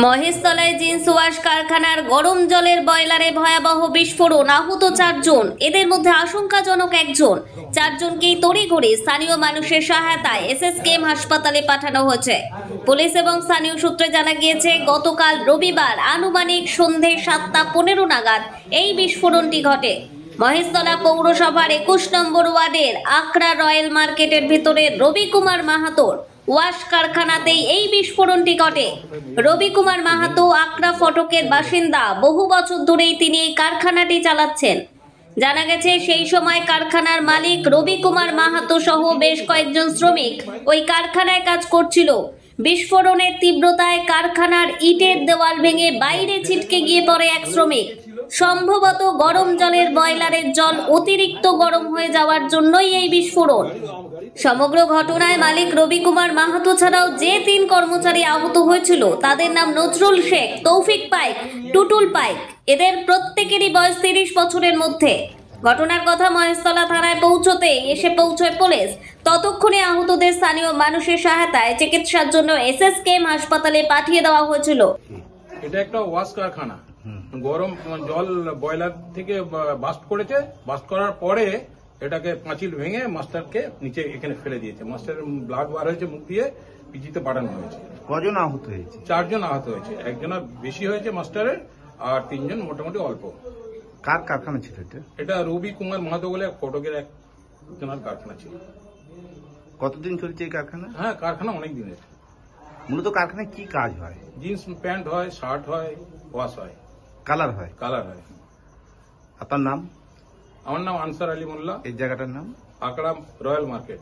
মহেশতলায় jeans wash কারখানার গরম জলের বয়লারে ভয়াবহ বিস্ফোরণ, আহত 4 জন, এদের মধ্যে আশঙ্কাজনক একজন। 4 জনকেই তড়িঘড়ি স্থানীয় মানুষের সহায়তায় এসএসকেএম হাসপাতালে পাঠানো হয়েছে। পুলিশ এবং স্থানীয় সূত্রে জানা গিয়েছে, গতকাল রবিবার আনুমানিক সন্ধে 7:15 নাগাদ এই বিস্ফোরণটি ঘটে। মহেশতলা পৌরসভার 21 নম্বর ওয়ার্ডের আকরা রয়্যাল মার্কেটের ভিতরে রবি কুমার মাহাতোর ওয়াশ কারখানাতেই এই বিস্ফোরণটি ঘটে। রবি কুমার মাহাতো আকরা ফটকের বাসিন্দা, বহু বছর ধরেই তিনি এই কারখানাটি চালাচ্ছেন। জানা গেছে, সেই সময় কারখানার মালিক রবি কুমার মাহাতো সহ বেশ কয়েকজন শ্রমিক ওই কারখানায় কাজ করছিল। বিস্ফোরণের তীব্রতায় কারখানার ইটের দেওয়াল ভেঙে বাইরে ছিটকে গিয়ে পড়ে এক শ্রমিক। সম্ভবত গরম জলের বয়লারের জল অতিরিক্ত গরম হয়ে যাওয়ার জন্যই এই বিস্ফোরণ। সমগ্র ঘটনায় মালিক রবি কুমার মাহাতো ছাড়াও যে 3 কর্মচারী আহত হয়েছিল তাদের নাম নজরুল শেখ, তৌফিক পাইক, টুটুল পাইক। এদের প্রত্যেকেরই বয়স 30 বছরের মধ্যে। ঘটনার কথা মহেশতলা থানায় এসে পৌঁছয় পুলিশ। ততক্ষণে আহতদের স্থানীয় মানুষের সহায়তায় চিকিৎসার জন্য এসএসকেএম হাসপাতালে পাঠিয়ে দেওয়া হয়েছিল। এটা একটা ওয়াশ কারখানা, গরম জল বয়লার থেকে বাস্ট করেছে। বাস্ট করার পরে এটাকে পাঁচিল ভেঙে মাস্টারকে নিচে এখানে ফেলে দিয়েছে। মাস্টার ব্লাড বার হয়েছে, মুখ দিয়ে পিজিতে পাঠানো হয়েছে। কজন আহত হয়েছে? 4 জন আহত হয়েছে। একজনের বেশি হয়েছে মাস্টারের, আর 3 জন মোটামুটি অল্প। কার কারখানা ছিল এটা? এটা রবি কুমার মাহাতো বলে ফটকের একজনের কারখানা ছিল। কতদিন চলছে এই কারখানা? হ্যাঁ, কারখানা অনেক দিনের। মূলত কারখানায় কি কাজ হয়? জিন্স প্যান্ট হয়, শার্ট হয়, ওয়াশ হয়, কালার হয়। কালার হয়। আপনার নাম? আমার নাম আনসার আলী মোল্লা। এই জায়গাটার নাম? Akra royal market.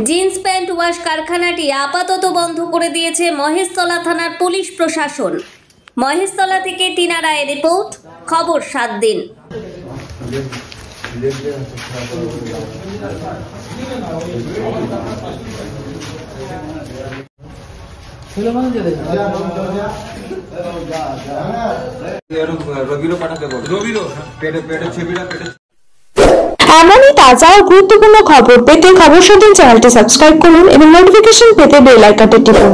Jeans pant wash কারখানাটি আপাতত বন্ধ করে দিয়েছে মহেশতলা থানার পুলিশ প্রশাসন। মহেশতলা থেকে টিনা রায়ের রিপোর্ট, খবর 7 দিন। এমনই তাজা ও গুরুত্বপূর্ণ খবর পেতে খবর 7 দিন চ্যানেলটি সাবস্ক্রাইব করুন এবং নোটিফিকেশন পেতে বেল আইকনটি টিপুন।